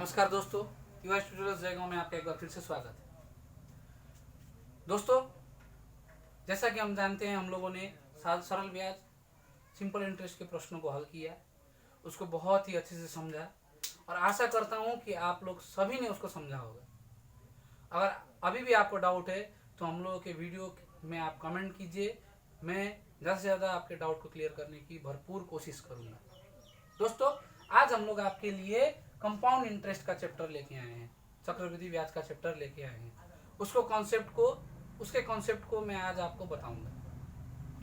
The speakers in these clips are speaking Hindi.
नमस्कार दोस्तों, यूएस ट्यूटोरियल्स जयगांव में आपका एक बार फिर से स्वागत है। दोस्तों, जैसा कि हम जानते हैं, हम लोगों ने सरल ब्याज सिंपल इंटरेस्ट के प्रश्नों को हल किया, उसको बहुत ही अच्छे से समझा और आशा करता हूं कि आप लोग सभी ने उसको समझा होगा। अगर अभी भी आपको डाउट है तो हम लोगों के वीडियो में आप कमेंट कीजिए, मैं ज़्यादा से ज़्यादा आपके डाउट को क्लियर करने की भरपूर कोशिश करूँगा। दोस्तों, आज हम लोग आपके लिए कंपाउंड इंटरेस्ट का चैप्टर लेके आए हैं, चक्रवृद्धि ब्याज का चैप्टर लेके आए हैं। उसके कॉन्सेप्ट को मैं आज आपको बताऊंगा।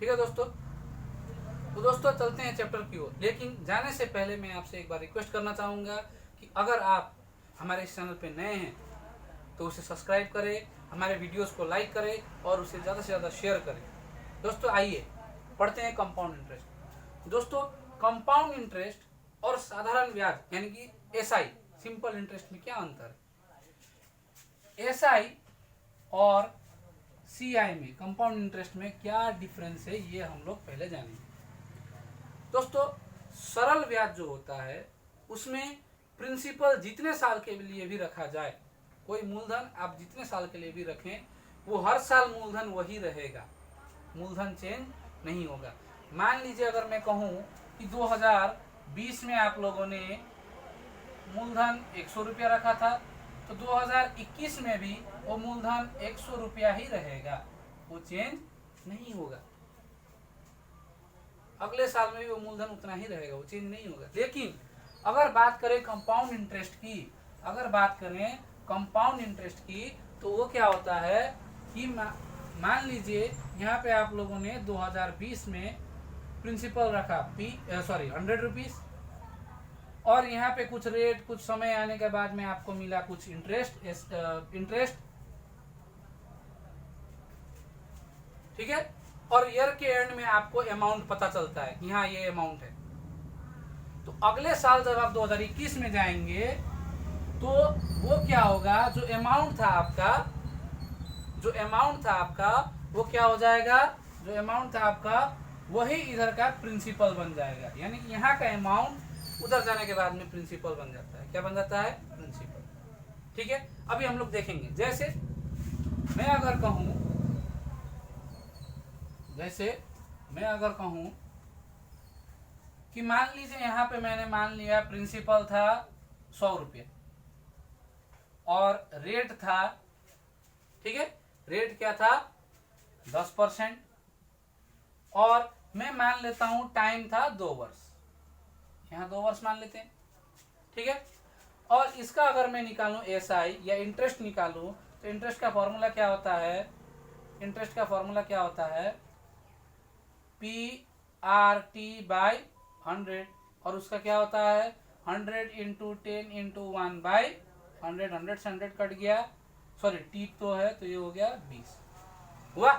ठीक है दोस्तों, तो दोस्तों चलते हैं चैप्टर की ओर। लेकिन जाने से पहले मैं आपसे एक बार रिक्वेस्ट करना चाहूँगा कि अगर आप हमारे इस चैनल पे नए हैं तो उसे सब्सक्राइब करें, हमारे वीडियोस को लाइक करें और उसे ज़्यादा से ज़्यादा शेयर करें। दोस्तों आइए पढ़ते हैं कंपाउंड इंटरेस्ट। दोस्तों, कंपाउंड इंटरेस्ट और साधारण ब्याज यानी कि एसआई सिंपल इंटरेस्ट में क्या अंतर है? एसआई और सीआई में कंपाउंड इंटरेस्ट में क्या डिफरेंस है, ये हम लोग पहले जानेंगे। दोस्तों, सरल ब्याज जो होता है उसमें प्रिंसिपल जितने साल के लिए भी रखा जाए, कोई मूलधन आप जितने साल के लिए भी रखें, वो हर साल मूलधन वही रहेगा, मूलधन चेंज नहीं होगा। मान लीजिए अगर मैं कहूँ कि 2020 में आप लोगों ने मूलधन 100 रुपया रखा था, तो 2021 में भी वो मूलधन 100 रुपया ही रहेगा, वो चेंज नहीं होगा। अगले साल में भी वो मूलधन उतना ही रहेगा, वो चेंज नहीं होगा। लेकिन अगर बात करें कंपाउंड इंटरेस्ट की, तो वो क्या होता है कि मान लीजिए यहाँ पे आप लोगों ने 2020 में प्रिंसिपल रखा 100 रुपीज, और यहाँ पे कुछ रेट कुछ समय आने के बाद में आपको मिला कुछ इंटरेस्ट, ठीक है। और ईयर के एंड में आपको अमाउंट पता चलता है कि हाँ ये अमाउंट है। तो अगले साल जब आप 2021 में जाएंगे तो वो क्या होगा, जो अमाउंट था आपका वो क्या हो जाएगा, जो अमाउंट था आपका वही इधर का प्रिंसिपल बन जाएगा। यानी कि यहाँ का अमाउंट उधर जाने के बाद में प्रिंसिपल बन जाता है। क्या बन जाता है? प्रिंसिपल। ठीक है, अभी हम लोग देखेंगे। जैसे मैं अगर कहूँ कि मान लीजिए यहाँ पे मैंने मान लिया प्रिंसिपल था 100 रुपये और रेट था, ठीक है, रेट क्या था 10%, और मैं मान लेता हूं टाइम था 2 वर्ष, यहाँ 2 वर्ष मान लेते हैं, ठीक है। और इसका अगर मैं निकालूं एसआई या इंटरेस्ट निकालूं, तो इंटरेस्ट का फॉर्मूला क्या होता है, PRT/100, और उसका क्या होता है 100 × 10 × 1/100, 100 से 100 कट गया, सॉरी टी तो है, तो ये हो गया 20 हुआ,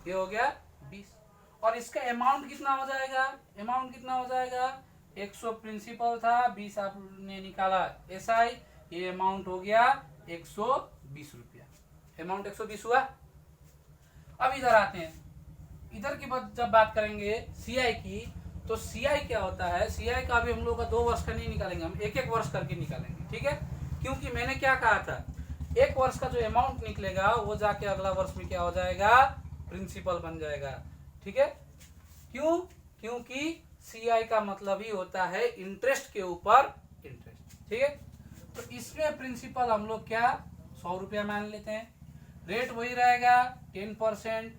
ये हो गया 20। और इसका अमाउंट कितना हो जाएगा, 100 प्रिंसिपल था, 20 आपने निकाला एसआई, ये अमाउंट हो गया 120 रुपया, अमाउंट 120 हुआ। अब इधर आते हैं, इधर की जब बात करेंगे सीआई की, तो सीआई क्या होता है, सीआई का अभी हम लोग का 2 वर्ष का नहीं निकालेंगे, हम एक वर्ष करके निकालेंगे, ठीक है। क्योंकि मैंने क्या कहा था, 1 वर्ष का जो अमाउंट निकलेगा वो जाके अगला वर्ष में क्या हो जाएगा, प्रिंसिपल बन जाएगा, ठीक है। क्यों? क्योंकि सीआई का मतलब ही होता है इंटरेस्ट के ऊपर इंटरेस्ट, ठीक है। तो इसमें प्रिंसिपल हम लोग क्या 100 रुपया मान लेते हैं, रेट वही रहेगा 10%,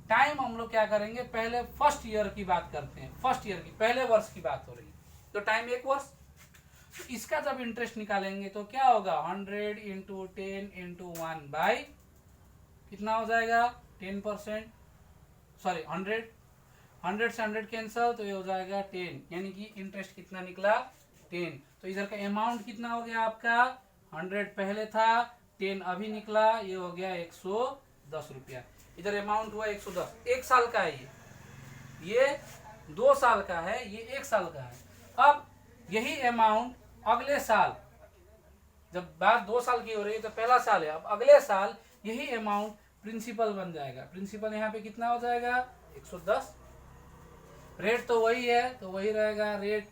टाइम हम लोग क्या करेंगे, पहले फर्स्ट ईयर की बात करते हैं, फर्स्ट ईयर की, पहले वर्ष की बात हो रही है, तो टाइम 1 वर्ष। तो इसका जब इंटरेस्ट निकालेंगे तो क्या होगा, 100 × 10 × 1/, कितना हो जाएगा 10%, सॉरी 100 से 100 कैंसल, तो ये हो जाएगा 10, यानी कि इंटरेस्ट कितना निकला 10। तो इधर का अमाउंट कितना हो गया आपका, 100 पहले था, 10 अभी निकला, ये हो गया 110 रुपया। इधर अमाउंट हुआ 110, 1 साल का है ये 2 साल का है, ये 1 साल का है। अब यही अमाउंट अगले साल, जब बात 2 साल की हो रही है तो पहला साल है, अब अगले साल यही अमाउंट प्रिंसिपल बन जाएगा। प्रिंसिपल यहाँ पे कितना हो जाएगा 110, रेट तो वही है, तो वही रहेगा रेट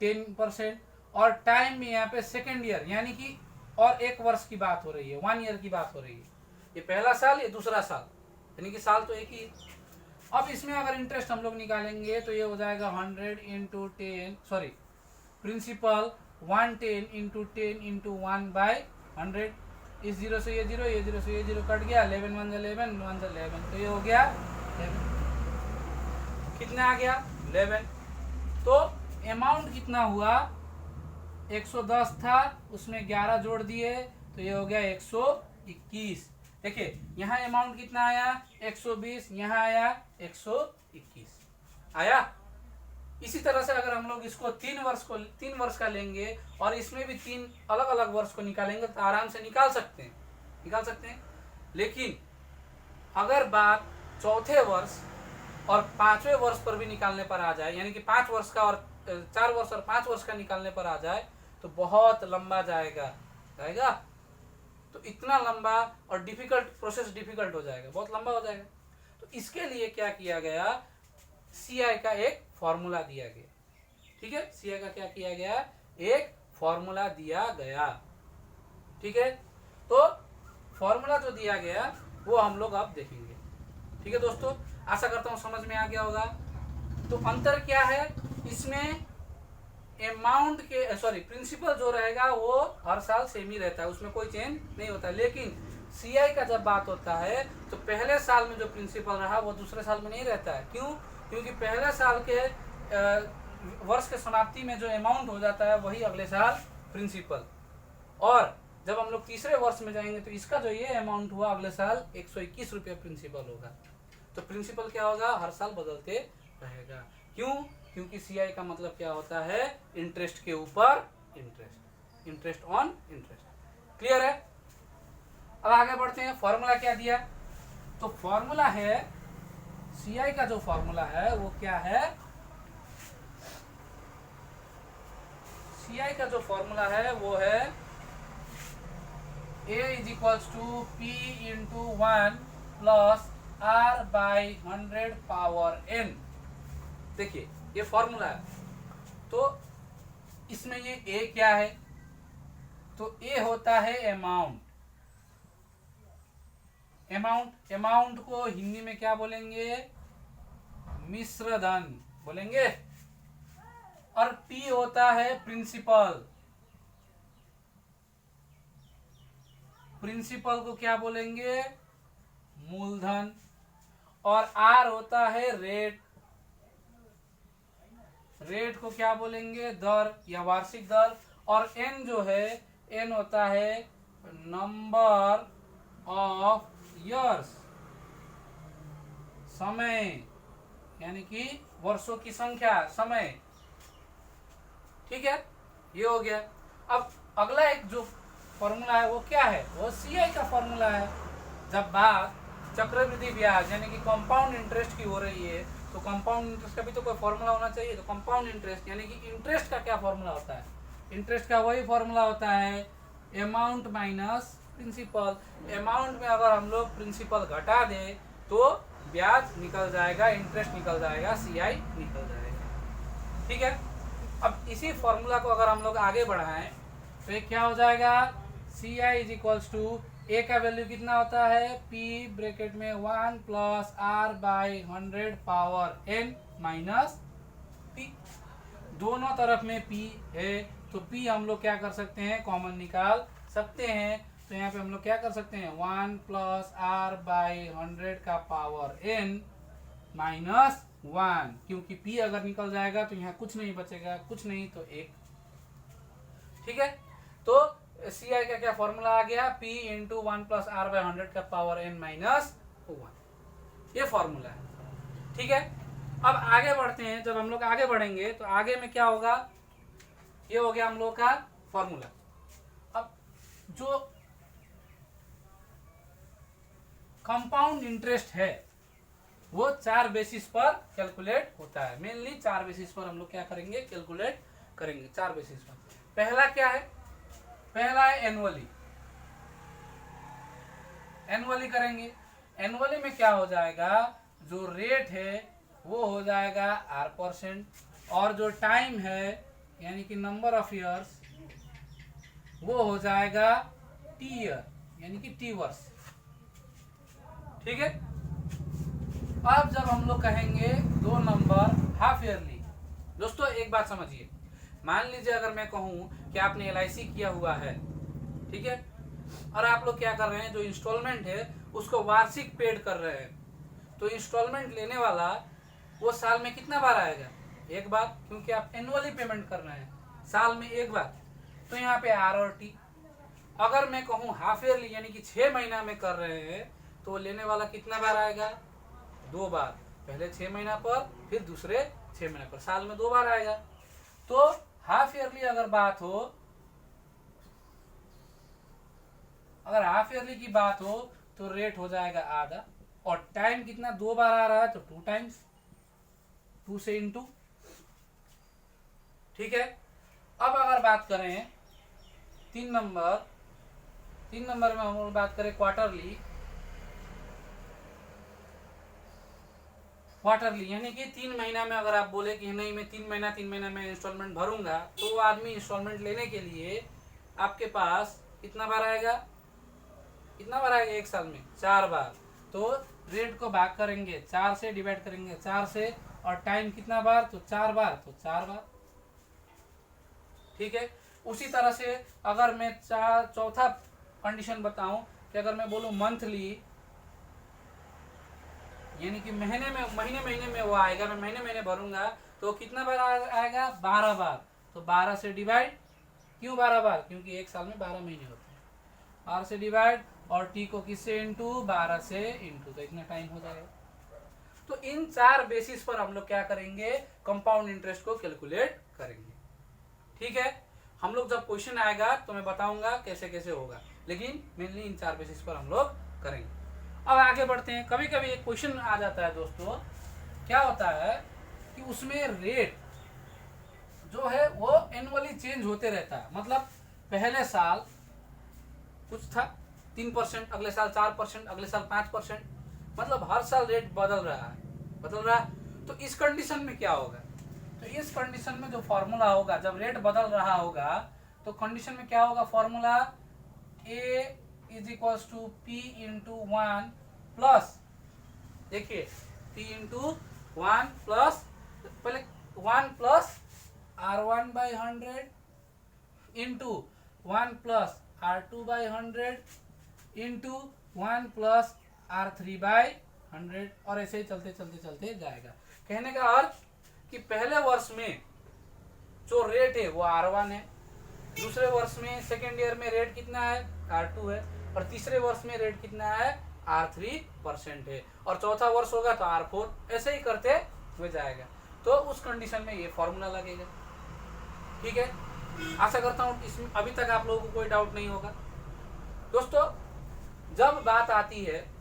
10%, और टाइम भी यहाँ पे सेकेंड ईयर, यानी कि और 1 वर्ष की बात हो रही है, 1 ईयर की बात हो रही है। ये पहला साल, ये दूसरा साल, यानी कि साल तो एक ही है। अब इसमें अगर इंटरेस्ट हम लोग निकालेंगे तो ये हो जाएगा 100 into 10, sorry principal 110 into 10 into 1/100। इस जीरो से ये जीरो, ये जीरो से ये जीरो कट गया, 11 1 11 1 11, तो ये हो गया 11। कितना आ गया 11। तो अमाउंट कितना हुआ 110 था, उसमें 11 जोड़ दिए तो ये हो गया 121। देखिए यहाँ अमाउंट कितना आया 120, यहाँ आया 121 आया। इसी तरह से अगर हम लोग इसको 3 वर्ष का लेंगे और इसमें भी 3 अलग अलग वर्ष को निकालेंगे तो आराम से निकाल सकते हैं। लेकिन अगर बात चौथे वर्ष और 5वें वर्ष पर भी निकालने पर आ जाए, यानी कि 5 वर्ष का और 4 वर्ष और 5 वर्ष का निकालने पर आ जाए तो बहुत लंबा जाएगा। तो इतना लंबा और प्रोसेस डिफिकल्ट हो जाएगा, बहुत लंबा हो जाएगा। तो इसके लिए क्या किया गया, सीआई का एक फॉर्मूला दिया गया। ठीक है, सीआई का क्या किया गया, एक फॉर्मूला दिया गया। ठीक है, तो फॉर्मूला जो दिया गया वो हम लोग अब देखेंगे। ठीक है दोस्तों, आशा करता हूं समझ में आ गया होगा। तो अंतर क्या है इसमें, अमाउंट के प्रिंसिपल जो रहेगा वो हर साल सेम ही रहता है, उसमें कोई चेंज नहीं होता। लेकिन सीआई का जब बात होता है तो पहले साल में जो प्रिंसिपल रहा वो दूसरे साल में नहीं रहता है। क्यों? क्योंकि पहले साल के वर्ष के समाप्ति में जो अमाउंट हो जाता है वही अगले साल प्रिंसिपल, और जब हम लोग तीसरे वर्ष में जाएंगे तो इसका जो ये अमाउंट हुआ अगले साल 121 रुपये प्रिंसिपल होगा। तो प्रिंसिपल क्या होगा, हर साल बदलते रहेगा। क्यों? क्योंकि सीआई का मतलब क्या होता है, इंटरेस्ट के ऊपर interest, interest on interest. Clear है? अब आगे बढ़ते हैं। फॉर्मूला क्या दिया, तो फॉर्मूला है सीआई का, जो फॉर्मूला है वो क्या है, सीआई का जो फॉर्मूला है वो है A is equals to P into 1 plus R/100 power n। देखिए ये फॉर्मूला है, तो इसमें ये A क्या है, तो A होता है अमाउंट। अमाउंट को हिंदी में क्या बोलेंगे, मिश्र धन बोलेंगे। और P होता है प्रिंसिपल, प्रिंसिपल को क्या बोलेंगे, मूलधन। और R होता है रेट, रेट को क्या बोलेंगे, दर या वार्षिक दर। और N जो है, N होता है नंबर ऑफ ईयर्स, समय, यानी कि वर्षों की संख्या, समय। ठीक है, ये हो गया। अब अगला एक जो फॉर्मूला है वो क्या है, वो सीआई का फॉर्मूला है। जब बात चक्रवृद्धि ब्याज यानी कि कंपाउंड इंटरेस्ट की हो रही है तो कंपाउंड इंटरेस्ट का भी तो कोई फॉर्मूला होना चाहिए। तो कंपाउंड इंटरेस्ट यानी कि इंटरेस्ट का क्या फॉर्मूला होता है, इंटरेस्ट का वही फॉर्मूला होता है अमाउंट माइनस प्रिंसिपल। अमाउंट में अगर हम लोग प्रिंसिपल घटा दें तो ब्याज निकल जाएगा, इंटरेस्ट निकल जाएगा, सीआई निकल जाएगा। ठीक है, अब इसी फॉर्मूला को अगर हम लोग आगे बढ़ाएं तो ये क्या हो जाएगा, CI इज इक्वल्स टू ए का वैल्यू कितना होता है, P ब्रैकेट में 1 plus R/100 power n minus P। दोनों तरफ में P है तो P हम लोग क्या कर सकते हैं, कॉमन निकाल सकते हैं। तो यहाँ पे हम लोग क्या कर सकते हैं, 1 प्लस R/100 का पावर n माइनस 1, क्योंकि P अगर निकल जाएगा तो यहाँ कुछ नहीं बचेगा, कुछ नहीं तो 1। ठीक है, तो सीआई का क्या फॉर्मूला आ गया, P इंटू 1 प्लस R/100 का पावर n माइनस 1, ये फॉर्मूला है। ठीक है, अब आगे बढ़ते हैं। जब हम लोग आगे बढ़ेंगे तो आगे में क्या होगा, ये हो गया हम लोग का फॉर्मूला। अब जो कंपाउंड इंटरेस्ट है वो 4 बेसिस पर कैलकुलेट होता है। मेनली 4 बेसिस पर हम लोग क्या करेंगे, कैलकुलेट करेंगे 4 बेसिस पर। पहला क्या है, पहला है एनुअली, एनुअली करेंगे। एनुअली में क्या हो जाएगा, जो रेट है वो हो जाएगा R%, और जो टाइम है यानी कि नंबर ऑफ ईयर्स वो हो जाएगा टी ईयर, यानी कि टी वर्ष। ठीक है। अब जब हम लोग कहेंगे 2 नंबर हाफ ईयरली, दोस्तों एक बात समझिए, मान लीजिए अगर मैं कहूं कि आपने LIC किया हुआ है, ठीक है, और आप लोग क्या कर रहे हैं, जो इंस्टॉलमेंट है उसको वार्षिक पेड कर रहे हैं, तो इंस्टॉलमेंट लेने वाला वो साल में कितना बार आएगा, एक बार, क्योंकि आप एनुअली पेमेंट कर रहे हैं, साल में एक बार। तो यहाँ पे R और T। अगर मैं कहूँ हाफ ईयरली यानी कि 6 महीना में कर रहे हैं, तो लेने वाला कितना बार आएगा, 2 बार, पहले 6 महीना पर, फिर दूसरे 6 महीना पर, साल में 2 बार आएगा। तो हाफ ईयरली अगर बात हो, अगर हाफ ईयरली की बात हो तो रेट हो जाएगा आधा, और टाइम कितना, 2 बार आ रहा है तो 2 टाइम्स, 2 से इंटू। ठीक है। अब अगर बात करें 3 नंबर में हम लोग बात करें क्वार्टरली, यानी कि 3 महीना में अगर आप बोले कि नहीं मैं 3 महीना में इंस्टॉलमेंट भरूंगा, तो वो आदमी इंस्टॉलमेंट लेने के लिए आपके पास कितना बार आएगा, एक साल में 4 बार। तो रेट को भाग करेंगे 4 से, डिवाइड करेंगे 4 से, और टाइम कितना बार, तो 4 बार, तो 4 बार। ठीक है। उसी तरह से अगर मैं चौथा कंडीशन बताऊं कि अगर मैं बोलूं मंथली, यानी कि महीने में वो आएगा, मैं महीने भरूंगा, तो कितना बार आएगा, 12 बार। तो 12 से डिवाइड, क्यों 12 बार, क्योंकि एक साल में 12 महीने होते हैं, 12 से डिवाइड, और T को किससे इंटू, 12 से इंटू, तो इतना टाइम हो जाएगा। तो इन 4 बेसिस पर हम लोग क्या करेंगे, कंपाउंड इंटरेस्ट को कैलकुलेट करेंगे। ठीक है। हम लोग जब क्वेश्चन आएगा तो मैं बताऊंगा कैसे कैसे होगा, लेकिन मेनली इन 4 बेसिस पर हम लोग करेंगे। अब आगे बढ़ते हैं। कभी कभी एक क्वेश्चन आ जाता है दोस्तों, क्या होता है कि उसमें रेट जो है वो एनुअली चेंज होते रहता है, मतलब पहले साल कुछ था 3%, अगले साल 4%, अगले साल 5%, मतलब हर साल रेट बदल रहा है। तो इस कंडीशन में क्या होगा, तो इस कंडीशन में जो फॉर्मूला होगा, जब रेट बदल रहा होगा तो कंडीशन में क्या होगा, formula A is equal to P into 1 plus, देखिए P इंटू 1 प्लस, पहले 1 प्लस R1 by 100 into 1 plus R2 by 100 into 1 plus R3 by 100, और ऐसे ही चलते जाएगा। कहने का अर्थ कि पहले वर्ष में जो रेट है वो R1 है, दूसरे वर्ष में सेकेंड ईयर में रेट कितना है, R2 है, और तीसरे वर्ष में रेट कितना है, R3% है, और चौथा वर्ष होगा तो R4, ऐसे ही करते हुए जाएगा। तो उस कंडीशन में ये फॉर्मूला लगेगा। ठीक है। आशा करता हूँ इसमें अभी तक आप लोगों को कोई डाउट नहीं होगा। दोस्तों जब बात आती है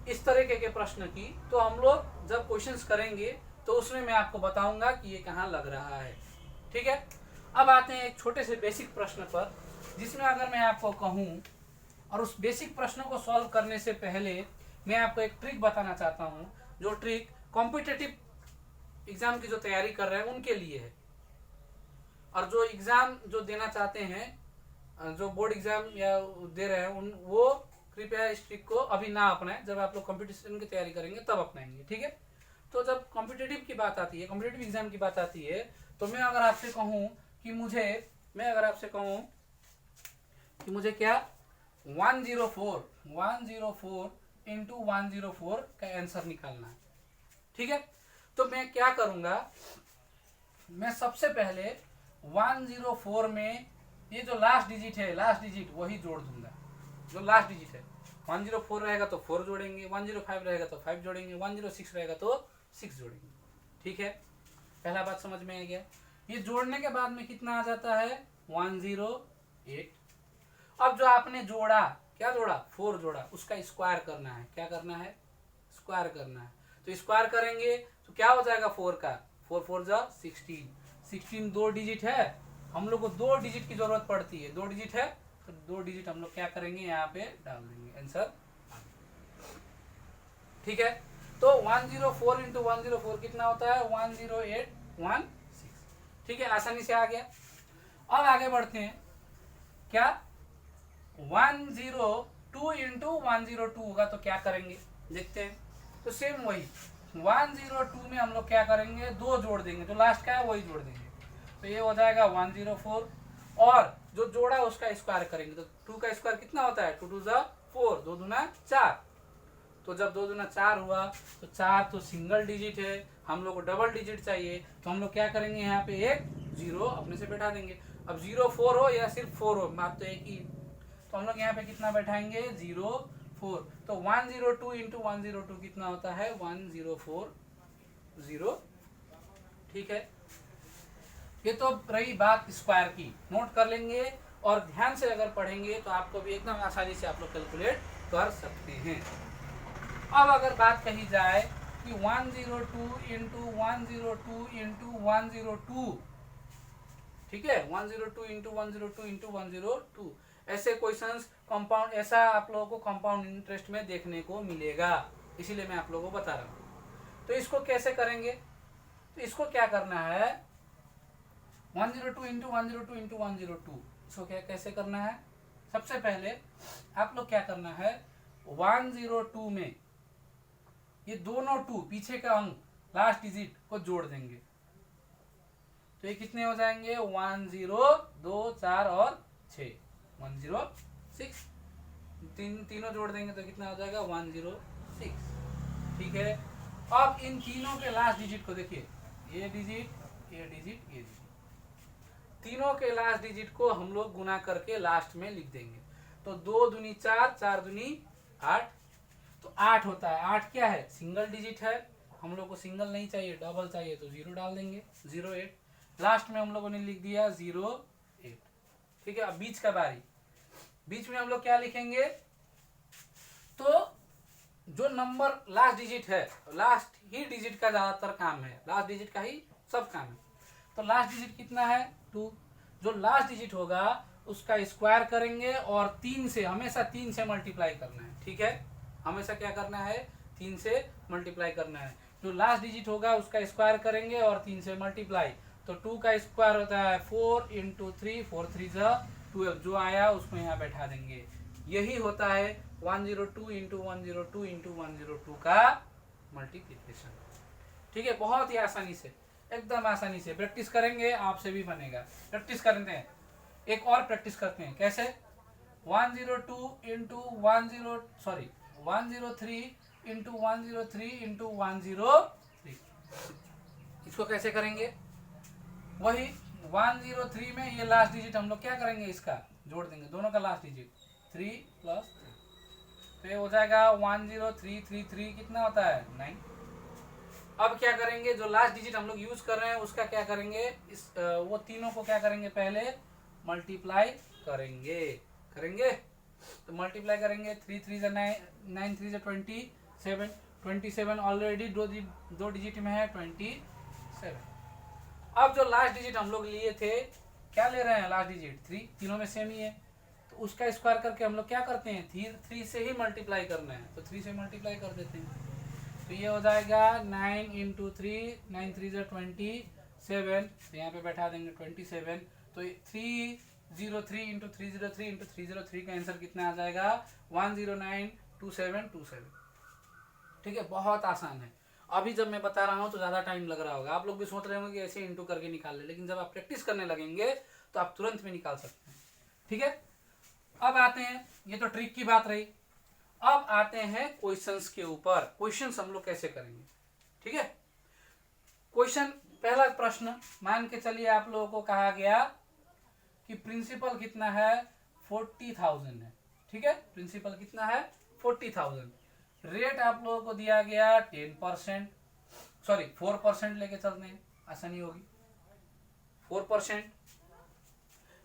इस तरीके के प्रश्न की, तो हम लोग जब क्वेश्चंस करेंगे तो उसमें मैं आपको बताऊंगा कि ये कहाँ लग रहा है। ठीक है। अब आते हैं एक छोटे से बेसिक प्रश्न पर, जिसमें अगर मैं आपको कहूँ, और उस बेसिक प्रश्न को सॉल्व करने से पहले मैं आपको एक ट्रिक बताना चाहता हूँ, जो ट्रिक कॉम्पिटिटिव एग्जाम की जो तैयारी कर रहे हैं उनके लिए है, और जो एग्जाम जो देना चाहते हैं, जो बोर्ड एग्जाम या दे रहे हैं, वो कृपया इस ट्रिक को अभी ना अपनाएं, जब आप लोग कंपटीशन की तैयारी करेंगे तब अपनाएंगे। ठीक है। तो जब कॉम्पिटिटिव की बात आती है, कॉम्पिटिटिव एग्जाम की बात आती है, तो मैं अगर आपसे कहूँ कि मुझे क्या 104 इंटू 104 का आंसर निकालना है। ठीक है। तो मैं क्या करूंगा, मैं सबसे पहले 104 में ये जो लास्ट डिजिट वही जोड़ दूंगा, जो लास्ट डिजिट है। 104 रहेगा तो 4 जोड़ेंगे, 105 रहेगा तो 5 जोड़ेंगे, 106 रहेगा तो 6 जोड़ेंगे। ठीक है। पहला बात समझ में आ गया। ये जोड़ने के बाद में कितना आ जाता है, 108। अब जो आपने जोड़ा, क्या जोड़ा, 4 जोड़ा, उसका स्क्वायर करना है। क्या करना है, स्क्वायर करना है। तो स्क्वायर करेंगे तो क्या हो जाएगा, 4 का 4 4 जा 16 2 डिजिट है, हम लोग को 2 डिजिट की जरूरत पड़ती है, 2 डिजिट है तो 2 डिजिट हम लोग क्या करेंगे, यहाँ पे डाल देंगे, आंसर। ठीक है। तो 104 इंटू 104 कितना होता है, 10816। ठीक है, आसानी से आ गया। अब आगे बढ़ते हैं, क्या 102 इंटू 102 होगा तो क्या करेंगे देखते हैं। तो सेम वही 102 में हम लोग क्या करेंगे, 2 जोड़ देंगे, जो लास्ट का है वही जोड़ देंगे, तो ये हो जाएगा 104, और जो जोड़ा उसका स्क्वायर करेंगे, तो 2 का स्क्वायर कितना होता है, 2 2 जा 4, 2 दूना 4, तो जब 2 दूना 4 हुआ तो 4 तो सिंगल डिजिट है, हम लोग को डबल डिजिट चाहिए, तो हम लोग क्या करेंगे, यहाँ पे एक जीरो अपने से बैठा देंगे। अब 04 हो या सिर्फ 4 हो, माप तो एक ही, तो हम लोग यहाँ पे कितना बैठाएंगे, 04, तो 102 इंटू 102 कितना होता है, 1040, ठीक है। ये तो रही बात स्क्वायर की, नोट कर लेंगे और ध्यान से अगर पढ़ेंगे तो आपको भी एकदम आसानी से आप लोग कैलकुलेट कर सकते हैं। अब अगर बात कही जाए कि 102 इंटू 102 इंटू 102, ठीक है, 102 इंटू 102 इंटू 102, ऐसे क्वेश्चंस कंपाउंड, ऐसा आप लोगों को कंपाउंड इंटरेस्ट में देखने को मिलेगा, इसीलिए मैं आप लोगों को बता रहा हूँ। तो इसको कैसे करेंगे, तो इसको क्या करना है, 102 इंटू 102 इंटू 102, इसको क्या कैसे करना है, सबसे पहले आप लोग क्या करना है, 102 में ये दोनों 2 पीछे का अंक लास्ट डिजिट को जोड़ देंगे, तो ये कितने हो जाएंगे, 10, 2, 4 और 6, 106, तीनों जोड़ देंगे तो कितना हो जाएगा, 106, ठीक है। अब इन तीनों के लास्ट डिजिट को देखिए, ये डिजिट, ये डिजिट, ये डिजिट, तीनों के लास्ट डिजिट को हम लोग गुना करके लास्ट में लिख देंगे, तो 2 दूनी 4, 4 दूनी 8, तो 8 होता है। 8 क्या है, सिंगल डिजिट है, हम लोग को सिंगल नहीं चाहिए, डबल चाहिए, तो 0 डाल देंगे, 08, लास्ट में हम लोगों ने लिख दिया 08, ठीक है। अब बीच का बारी, बीच में हम लोग क्या लिखेंगे, तो जो नंबर लास्ट डिजिट है, लास्ट ही डिजिट का ज्यादातर काम है, लास्ट डिजिट का ही सब काम है, तो लास्ट डिजिट कितना है, 2, जो लास्ट डिजिट होगा उसका स्क्वायर करेंगे और 3 से, हमेशा 3 से मल्टीप्लाई करना है, ठीक है, हमेशा क्या करना है, 3 से मल्टीप्लाई करना है, जो लास्ट डिजिट होगा उसका स्क्वायर करेंगे और 3 से मल्टीप्लाई, तो 2 का स्क्वायर होता है 4 इंटू 3, 4 3 12, जो आया उसको यहाँ बैठा देंगे, यही होता है 102 इंटू 102 इंटू 102 का मल्टीप्लिकेशन, ठीक है। बहुत ही आसानी से, एकदम आसानी से प्रैक्टिस करेंगे, आपसे भी बनेगा। प्रैक्टिस करते हैं, एक और प्रैक्टिस करते हैं, कैसे, 102 इंटू 103 इंटू 103 इंटू 103, इसको कैसे करेंगे, वही 103 में ये लास्ट डिजिट हम लोग क्या करेंगे, इसका जोड़ देंगे, दोनों का लास्ट डिजिट 3 प्लस 3, तो ये हो जाएगा 10333, कितना होता है, 9। अब क्या करेंगे, जो लास्ट डिजिट हम लोग यूज कर रहे हैं उसका क्या करेंगे, इस वो तीनों को क्या करेंगे, पहले मल्टीप्लाई करेंगे, तो मल्टीप्लाई करेंगे, 3 3 जा 9, 9 3 जा 27, 27 ऑलरेडी दो डिजिट में है, 27। अब जो लास्ट डिजिट हम लोग लिए थे, क्या ले रहे हैं, लास्ट डिजिट 3, तीनों में सेम ही है, तो उसका स्क्वायर करके हम लोग क्या करते हैं, 3 से ही मल्टीप्लाई करना है, तो 3 से मल्टीप्लाई कर देते हैं, तो ये हो जाएगा 9 इंटू 3, 9 3 जा 27, तो यहाँ पे बैठा देंगे 27, तो 303 इंटू 303 इंटू 303 का आंसर कितना आ जाएगा, 1092727, ठीक है। बहुत आसान है, अभी जब मैं बता रहा हूँ तो ज़्यादा टाइम लग रहा होगा, आप लोग भी सोच रहे होंगे कि ऐसे इंटू करके निकाल ले, लेकिन जब आप प्रैक्टिस करने लगेंगे तो आप तुरंत में निकाल सकते हैं, ठीक है। अब आते हैं, ये तो ट्रिक की बात रही, अब आते हैं क्वेश्चंस के ऊपर, क्वेश्चंस हम लोग कैसे करेंगे, ठीक है। क्वेश्चन, पहला प्रश्न, मान के चलिए आप लोगों को कहा गया कि प्रिंसिपल कितना है, 40,000 है, ठीक है, प्रिंसिपल कितना है, 40,000, रेट आप लोगों को दिया गया 10%, सॉरी 4% लेके चलते हैं, आसानी होगी, 4%,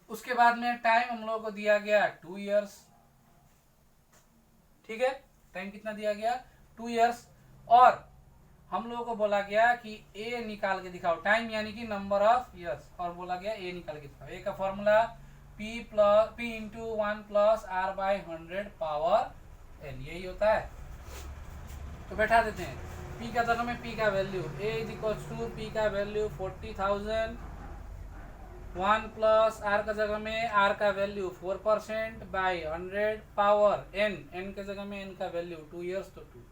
उसके बाद में टाइम हम लोगों को दिया गया 2 इयर्स, ठीक है, टाइम कितना दिया गया, 2 इयर्स, और हम लोगों को बोला गया कि ए निकाल के दिखाओ, टाइम यानी कि नंबर ऑफ इयर्स, और बोला गया ए निकाल के दिखाओ, ए का formula P into 1 plus R by 100 power N, यही होता है, तो बैठा देते हैं, P का तरह में P का value, A is equal to P का वैल्यू 40,000 1 प्लस आर का जगह में आर का वैल्यू 4% बाई 100 पावर एन के जगह में एन का वैल्यू 2 इयर्स तो 2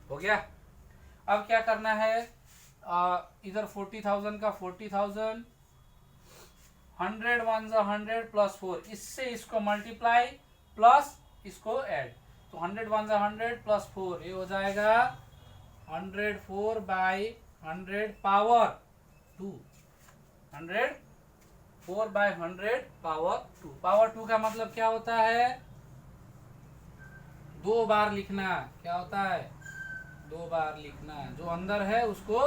हो गया। अब क्या करना है, इधर 40,000 का 40,000, 100 वन 100 प्लस 4, इससे इसको मल्टीप्लाई प्लस इसको ऐड, तो 100 वन 100 प्लस 4, ये हो जाएगा 104 by 100 power 2, 104 by 100 power 2। Power 2 का मतलब क्या होता है, 2 बार लिखना। क्या होता है, 2 बार लिखना, जो अंदर है उसको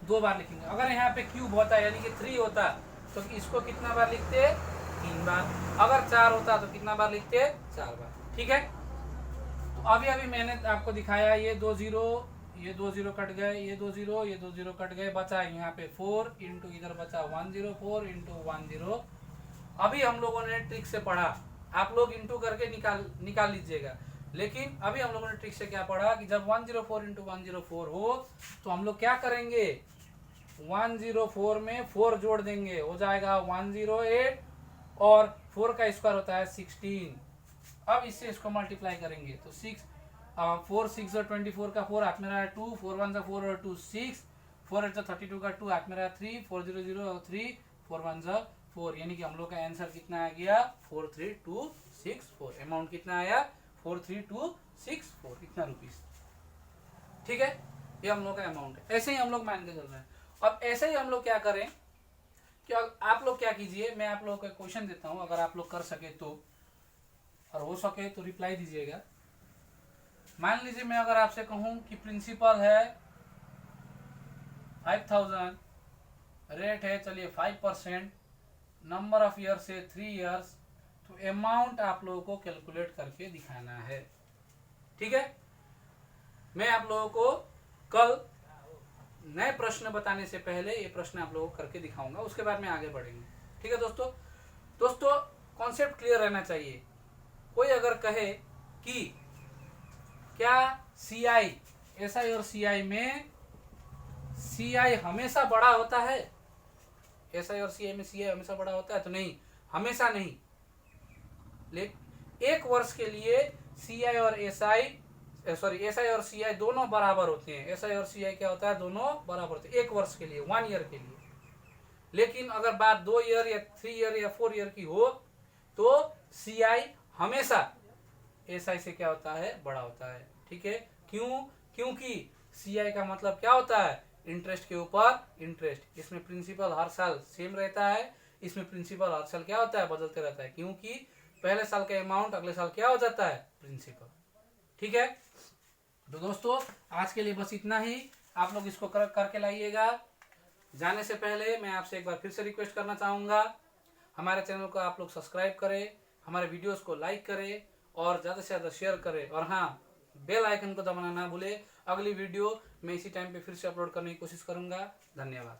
2 बार लिखेंगे। अगर यहाँ पे क्यूब होता है यानी कि 3 होता तो इसको कितना बार लिखते, 3 बार। अगर 4 होता तो कितना बार लिखते, 4 बार। ठीक है, तो अभी मैंने आपको दिखाया, ये 2 जीरो, ये 2 जीरो कट गए, ये 2 जीरो, ये 2 जीरो कट गए, बचा यहाँ पे 4 इंटू इधर बचा 104 इंटू 10। अभी हम लोगों ने ट्रिक से पढ़ा, आप लोग इंटू करके निकाल लीजिएगा, लेकिन अभी हम लोगों ने ट्रिक से क्या पढ़ा कि जब 104 इंटू 104 हो तो हम लोग क्या करेंगे, 104 में 4 जोड़ देंगे, हो जाएगा 108, और 4 का स्क्वायर होता है 16। अब इससे इसको मल्टीप्लाई करेंगे तो 4 6 24 का 4 हाथ में रहा 2, 4 1 4 और 2 6, 4 8 32 का 2 हाथ में रहा 3, 4 0 0 और 3, 4 1 4, यानी कि हम लोग का आंसर कितना आ गया 43264। अमाउंट कितना आया 43264, इतना रुपीस। ठीक है, ये हम लोग का अमाउंट है। ऐसे ही हम लोग मान के चल रहे हैं। अब ऐसे ही हम लोग क्या करें कि आप लोग क्या कीजिए, मैं आप लोगों को क्वेश्चन देता हूं, अगर आप लोग कर सके तो, और हो सके तो रिप्लाई दीजिएगा। मान लीजिए मैं अगर आपसे कहूं कि प्रिंसिपल है 5000, रेट है चलिए 5%, नंबर ऑफ ईयर से 3 इयर्स, तो अमाउंट आप लोगों को कैलकुलेट करके दिखाना है। ठीक है, मैं आप लोगों को कल नए प्रश्न बताने से पहले ये प्रश्न आप लोगों को करके दिखाऊंगा, उसके बाद में आगे बढ़ेंगे। ठीक है दोस्तों कॉन्सेप्ट क्लियर रहना चाहिए। कोई अगर कहे कि क्या सीआई, एसआई और सीआई में सीआई हमेशा बड़ा होता है, एसआई और सीआई में सीआई हमेशा बड़ा होता है, तो नहीं, हमेशा नहीं। लेकिन एक वर्ष के लिए सीआई और एसआई और सीआई दोनों बराबर होते हैं। एसआई और सीआई क्या होता है, दोनों बराबर होते हैं एक वर्ष के लिए, 1 ईयर के लिए। लेकिन अगर बात 2 ईयर या 3 ईयर या 4 ईयर की हो तो सीआई हमेशा एसआई से क्या होता है, बड़ा होता है। ठीक है, क्योंकि सीआई का मतलब क्या होता है, इंटरेस्ट के ऊपर इंटरेस्ट। इसमें प्रिंसिपल हर साल सेम रहता है, इसमें प्रिंसिपल हर साल क्या होता है, बदलते रहता है, क्योंकि पहले साल का अमाउंट अगले साल क्या हो जाता है, प्रिंसिपल। ठीक है, तो दोस्तों आज के लिए बस इतना ही। आप लोग इसको करके लाइएगा। जाने से पहले मैं आपसे एक बार फिर से रिक्वेस्ट करना चाहूँगा, हमारे चैनल को आप लोग सब्सक्राइब करें, हमारे वीडियोस को लाइक करें और ज़्यादा से ज़्यादा शेयर करें, और हाँ, बेल आइकन को दबाना ना भूलें। अगली वीडियो मैं इसी टाइम पे फिर से अपलोड करने की कोशिश करूँगा। धन्यवाद।